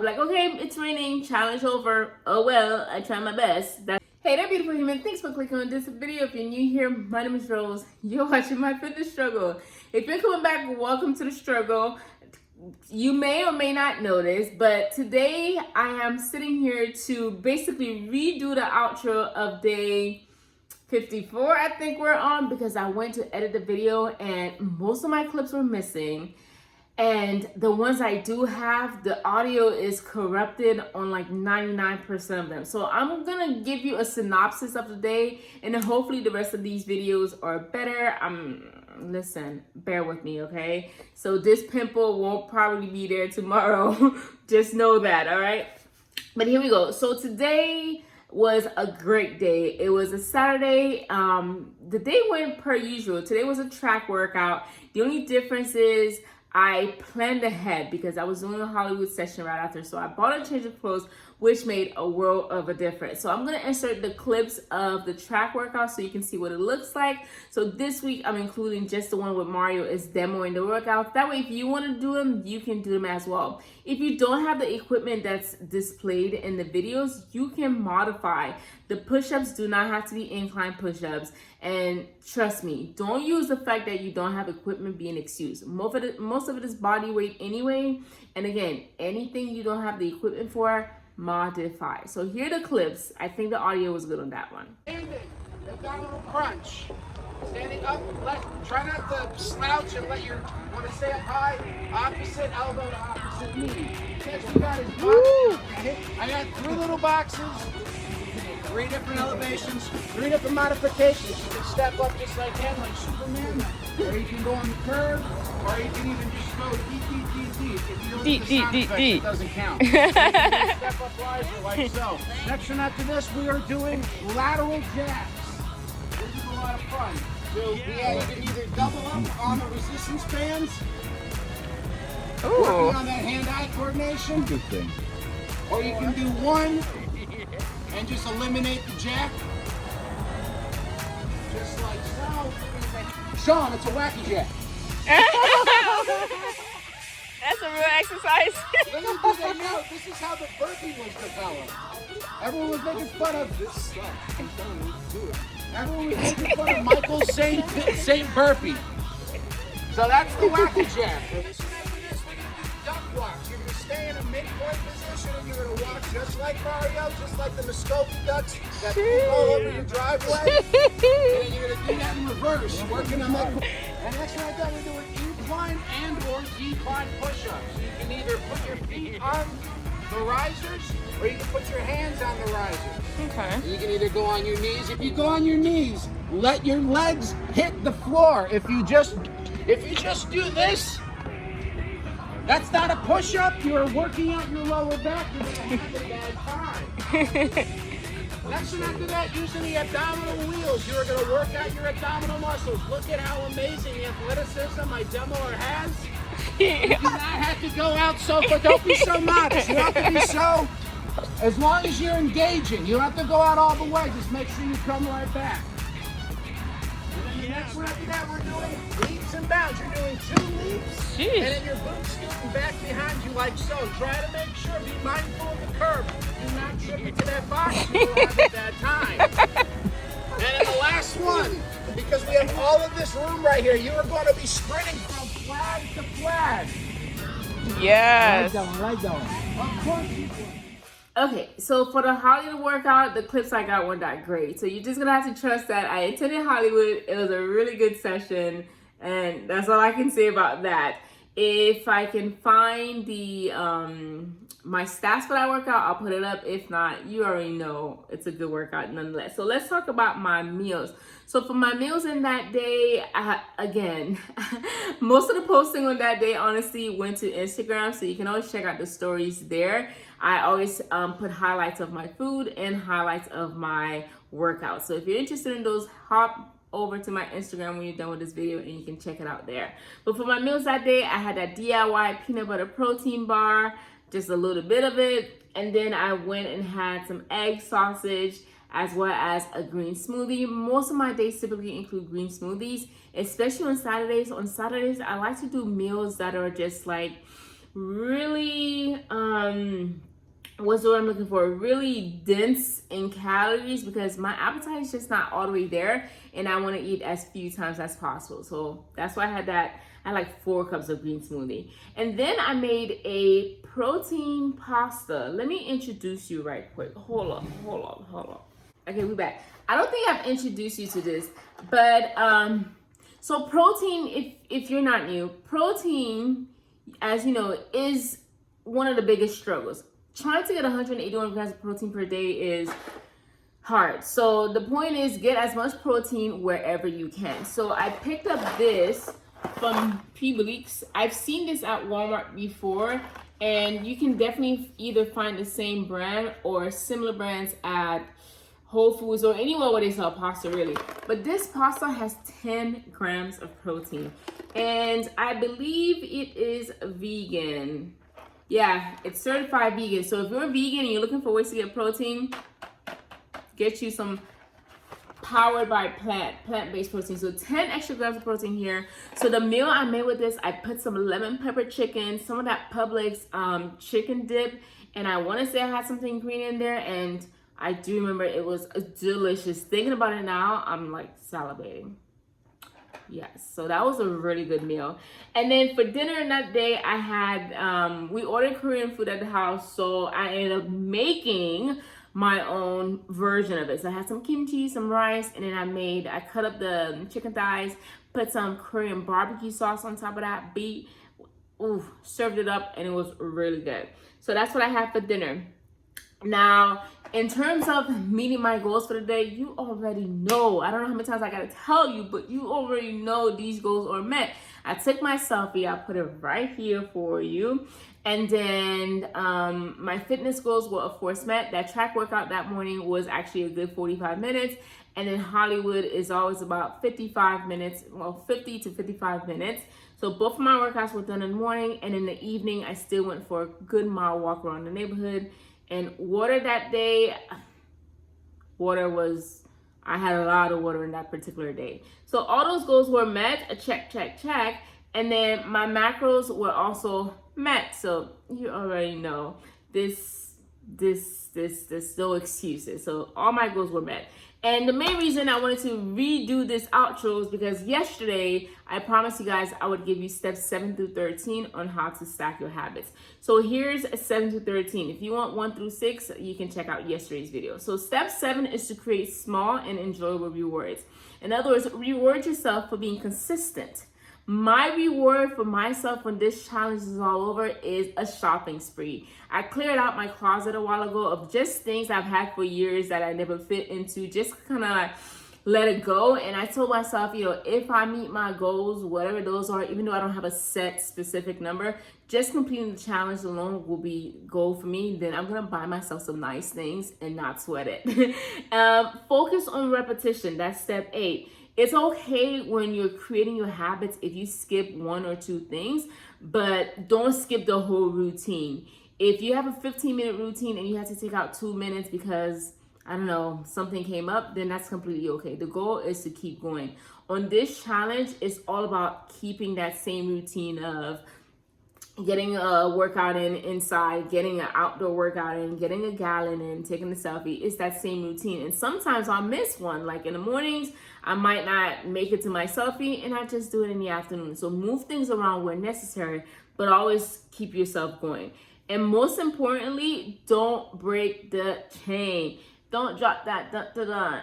Like, okay, it's raining, challenge over. Oh well, I tried my best. Hey there, beautiful human. Thanks for clicking on this video. If you're new here, my name is Rose. You're watching my fitness struggle. If you're coming back, welcome to the struggle. You may or may not notice, but today I am sitting here to basically redo the outro of day 54, I think we're on, because I went to edit the video and most of my clips were missing. And the ones I do have, the audio is corrupted on like 99% of them. So I'm gonna give you a synopsis of the day, and then hopefully the rest of these videos are better. Listen, bear with me, okay? So this pimple won't probably be there tomorrow. Just know that, all right? But here we go. So today was a great day. It was a Saturday. The day went per usual. Today was a track workout. The only difference is I planned ahead because I was doing a Hollywood session right after. So I bought a change of clothes, which made a world of a difference. So I'm going to insert the clips of the track workout so you can see what it looks like. So this week I'm including just the one with Mario is demoing the workouts. That way, if you want to do them, you can do them as well. If you don't have the equipment that's displayed in the videos, you can modify. The push-ups do not have to be incline push-ups. And trust me, don't use the fact that you don't have equipment be an excuse. Most of it is body weight anyway. And again, anything you don't have the equipment for, modify. So here are the clips. I think the audio was good on that one. Standing, abdominal crunch. Standing up, try not to slouch and want to stay up high. Opposite elbow to opposite knee. Next we got is boxes. I got 3 little boxes, 3 different elevations, 3 different modifications. You can step up just like him, like Superman, or you can go on the curve, or you can even just go D. If you don't use the sound effects, it doesn't count. You can step up riser like so. Next one after this, we are doing lateral jabs. This is a lot of fun. So you can either double up on the resistance bands, working on that hand-eye coordination. Good thing. Or you can do one and just eliminate the jack. Just like so. Sean, it's a wacky jack. That's a real exercise. Little do they know, this is how the burpee was developed. Everyone was making fun of this stuff. Everyone was making fun of Michael Saint Burpee. So that's the wacky jack. Duck walks. You're going to stay in a midpoint position and you're going to walk just like Mario, just like the Muskogee ducks that move all over your driveway. And you're going to do that in reverse, working on that. And next right there, we're doing incline and or decline push-ups. You can either put your feet on the risers or you can put your hands on the risers. Okay. You can either go on your knees. If you go on your knees, let your legs hit the floor. If you just do this, that's not a push-up. You're working out your lower back. You're going to have a bad time. Next one after that, using the abdominal wheels, you're going to work out your abdominal muscles. Look at how amazing the athleticism my demoer has. You do not have to go out so far. Don't be so modest. You have to be so, as long as you're engaging. You don't have to go out all the way. Just make sure you come right back. And then the next one after that, we're doing leaps and bounds. You're doing 2 leaps, and then your boots scooting back behind you like so. Try to make sure, be mindful of the curve. Do not trip into that box. You will have a bad time. And then the last one, because we have all of this room right here, you are going to be sprinting from flag to flag. Yes. Right down. Of course you will. Okay, so for the Hollywood workout, the clips I got weren't that great. So you're just gonna have to trust that I attended Hollywood. It was a really good session, and that's all I can say about that. If I can find the my stats for that workout, I'll put it up. If not, you already know it's a good workout nonetheless. So let's talk about my meals. So for my meals in that day, again, most of the posting on that day honestly went to Instagram, so you can always check out the stories there. I always put highlights of my food and highlights of my workout. So if you're interested in those, hop over to my Instagram when you're done with this video and you can check it out there. But for my meals that day, I had that DIY peanut butter protein bar, just a little bit of it. And then I went and had some egg sausage as well as a green smoothie. Most of my days typically include green smoothies, especially on Saturdays. On Saturdays, I like to do meals that are just like really, what's the word I'm looking for? Really dense in calories, because my appetite is just not all the way there, and I want to eat as few times as possible. So that's why I had that. I had like 4 cups of green smoothie. And then I made a protein pasta. Let me introduce you right quick. Hold on. Okay, we back. I don't think I've introduced you to this, but so protein, if you're not new, protein, as you know, is one of the biggest struggles. Trying to get 181 grams of protein per day is hard. So the point is, get as much protein wherever you can. So I picked up this from pt2. I've seen this at Walmart before, and you can definitely either find the same brand or similar brands at Whole Foods or anywhere where they sell pasta, really. But this pasta has 10 grams of protein, and I believe it is vegan. Yeah, it's certified vegan. So if you're vegan and you're looking for ways to get protein, get you some powered by plant-based protein. So 10 extra grams of protein here. So the meal I made with this, I put some lemon pepper chicken, some of that Publix chicken dip, and I want to say I had something green in there, and I do remember it was delicious. Thinking about it now, I'm like salivating. Yes, so that was a really good meal. And then for dinner that day, I had, we ordered Korean food at the house, so I ended up making my own version of it. So I had some kimchi, some rice, and then I cut up the chicken thighs, put some Korean barbecue sauce on top of that, served it up, and it was really good. So that's what I had for dinner. Now, in terms of meeting my goals for the day, you already know. I don't know how many times I gotta tell you, but you already know these goals are met. I took my selfie, I put it right here for you. And then my fitness goals were of course met. That track workout that morning was actually a good 45 minutes. And then Hollywood is always about 55 minutes, well, 50 to 55 minutes. So both of my workouts were done in the morning, and in the evening, I still went for a good mile walk around the neighborhood. And water that day, I had a lot of water in that particular day. So all those goals were met, a check. And then my macros were also met. So you already know there's no excuses. So all my goals were met. And the main reason I wanted to redo this outro is because yesterday I promised you guys I would give you steps 7 through 13 on how to stack your habits. So here's 7 through 13. If you want 1 through 6, you can check out yesterday's video. So step 7 is to create small and enjoyable rewards. In other words, reward yourself for being consistent. My reward for myself when this challenge is all over is a shopping spree. I cleared out my closet a while ago of just things I've had for years that I never fit into, just kind of like let it go. And I told myself, if I meet my goals, whatever those are, even though I don't have a set specific number, just completing the challenge alone will be goal for me. Then I'm gonna buy myself some nice things and not sweat it. Focus on repetition. That's step 8. It's okay when you're creating your habits if you skip 1 or 2 things, but don't skip the whole routine. If you have a 15-minute routine and you have to take out 2 minutes because, I don't know, something came up, then that's completely okay. The goal is to keep going. On this challenge, it's all about keeping that same routine of getting a workout in inside, getting an outdoor workout in, getting a gallon in, taking a selfie. It's that same routine. And sometimes I'll miss one. Like in the mornings, I might not make it to my selfie, and I just do it in the afternoon. So move things around where necessary, but always keep yourself going. And most importantly, don't break the chain. Don't drop that,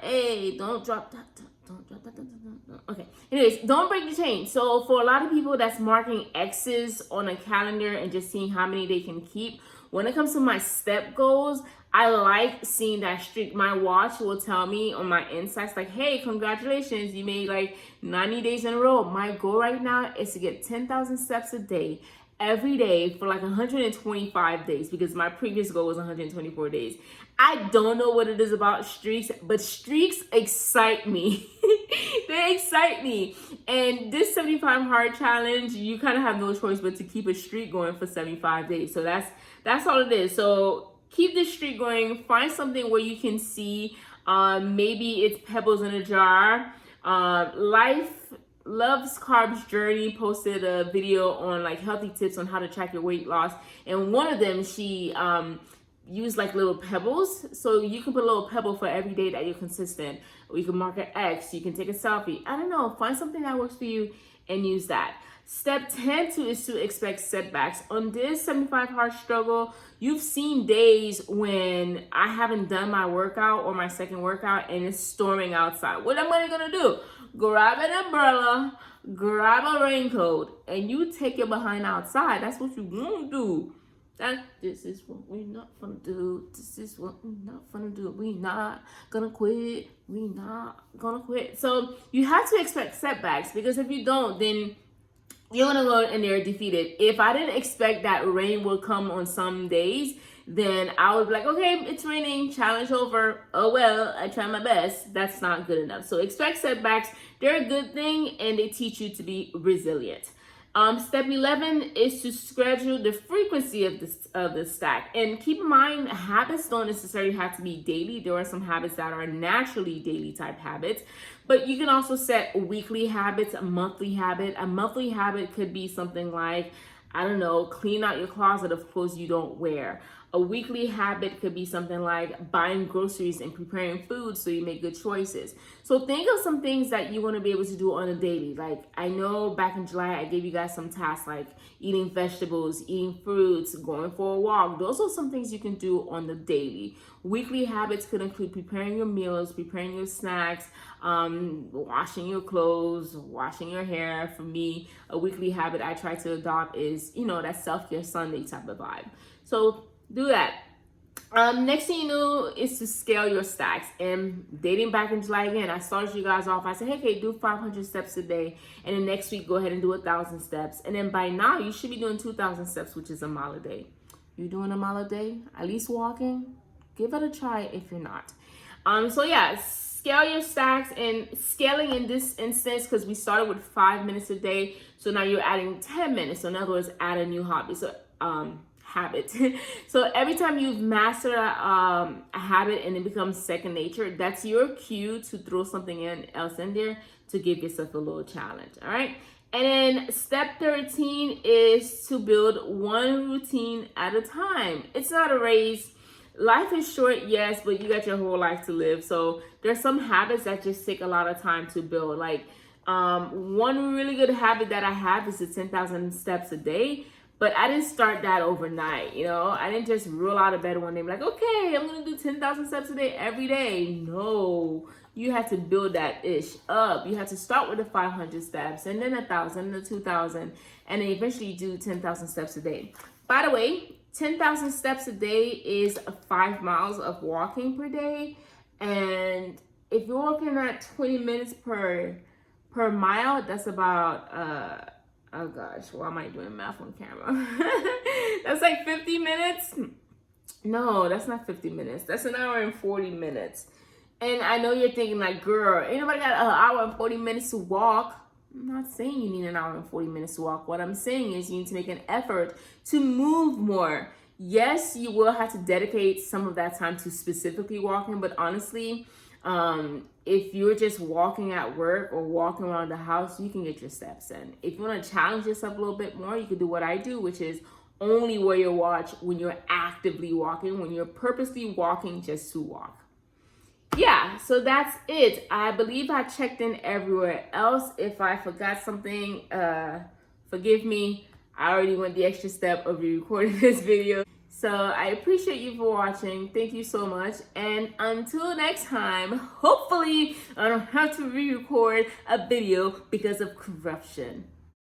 hey, don't drop that, okay. Anyways, don't break the chain. So for a lot of people that's marking X's on a calendar and just seeing how many they can keep, when it comes to my step goals, I like seeing that streak. My watch will tell me on my insights like, hey, congratulations, you made like 90 days in a row. My goal right now is to get 10,000 steps a day, every day for like 125 days, because my previous goal was 124 days. I don't know what it is about streaks, but streaks excite me. They excite me. And this 75 hard challenge, you kind of have no choice but to keep a streak going for 75 days. So that's all it is. So keep this streak going. Find something where you can see, maybe it's pebbles in a jar. Life Loves Carbs Journey posted a video on like healthy tips on how to track your weight loss, and one of them she used like little pebbles. So you can put a little pebble for every day that you're consistent, or you can mark an X, you can take a selfie. I don't know, find something that works for you and use that. Step 10 is to expect setbacks. On this 75 hard struggle, you've seen days when I haven't done my workout or my second workout and it's storming outside. What am I gonna do? Grab an umbrella, grab a raincoat, and you take your behind outside. That's what you gonna do. This is what we're not gonna do. This is what we're not gonna do. We not gonna quit. We not gonna quit. So you have to expect setbacks, because if you don't, then you're gonna go in there defeated. If I didn't expect that rain would come on some days, then I would be like, okay, it's raining, challenge over. Oh well, I tried my best. That's not good enough. So expect setbacks. They're a good thing, and they teach you to be resilient. Step 11 is to schedule the frequency of the stack. And keep in mind, habits don't necessarily have to be daily. There are some habits that are naturally daily type habits, but you can also set weekly habits, a monthly habit. A monthly habit could be something like, I don't know, clean out your closet of clothes you don't wear. A weekly habit could be something like buying groceries and preparing food so you make good choices. So think of some things that you want to be able to do on a daily. Like, I know back in July, I gave you guys some tasks like eating vegetables, eating fruits, going for a walk. Those are some things you can do on the daily. Weekly habits could include preparing your meals, preparing your snacks, washing your clothes, washing your hair. For me, a weekly habit I try to adopt is, that self-care Sunday type of vibe. So do that. Next thing you know is to scale your stacks. And dating back in July again, I started you guys off. I said, hey, okay, do 500 steps a day. And then next week, go ahead and do 1,000 steps. And then by now, you should be doing 2,000 steps, which is a mile a day. You're doing a mile a day, at least walking? Give it a try if you're not. So yeah, scale your stacks. And scaling in this instance, because we started with 5 minutes a day, so now you're adding 10 minutes. So in other words, add a new hobby. So habit. So every time you've mastered a habit and it becomes second nature, that's your cue to throw something else in there to give yourself a little challenge. All right. And then step 13 is to build one routine at a time. It's not a race. Life is short, yes, but you got your whole life to live. So there's some habits that just take a lot of time to build. Like one really good habit that I have is the 10,000 steps a day. But I didn't start that overnight, I didn't just roll out of bed one day and be like, okay, I'm going to do 10,000 steps a day every day. No, you have to build that ish up. You have to start with the 500 steps and then 1,000 and 2,000 and then eventually do 10,000 steps a day. By the way, 10,000 steps a day is 5 miles of walking per day. And if you're walking at 20 minutes per mile, that's about, oh gosh, why am I doing math on camera? That's like 50 minutes. No, that's not 50 minutes. That's an hour and 40 minutes. And I know you're thinking like, girl, ain't nobody got an hour and 40 minutes to walk. I'm not saying you need an hour and 40 minutes to walk. What I'm saying is you need to make an effort to move more. Yes, you will have to dedicate some of that time to specifically walking, but honestly, if you're just walking at work or walking around the house, you can get your steps in. If you want to challenge yourself a little bit more, you can do what I do, which is only wear your watch when you're actively walking, when you're purposely walking just to walk. Yeah, so that's it. I believe I checked in everywhere else. If I forgot something, forgive me. I already went the extra step of recording this video. So I appreciate you for watching. Thank you so much. And until next time, hopefully I don't have to re-record a video because of corruption.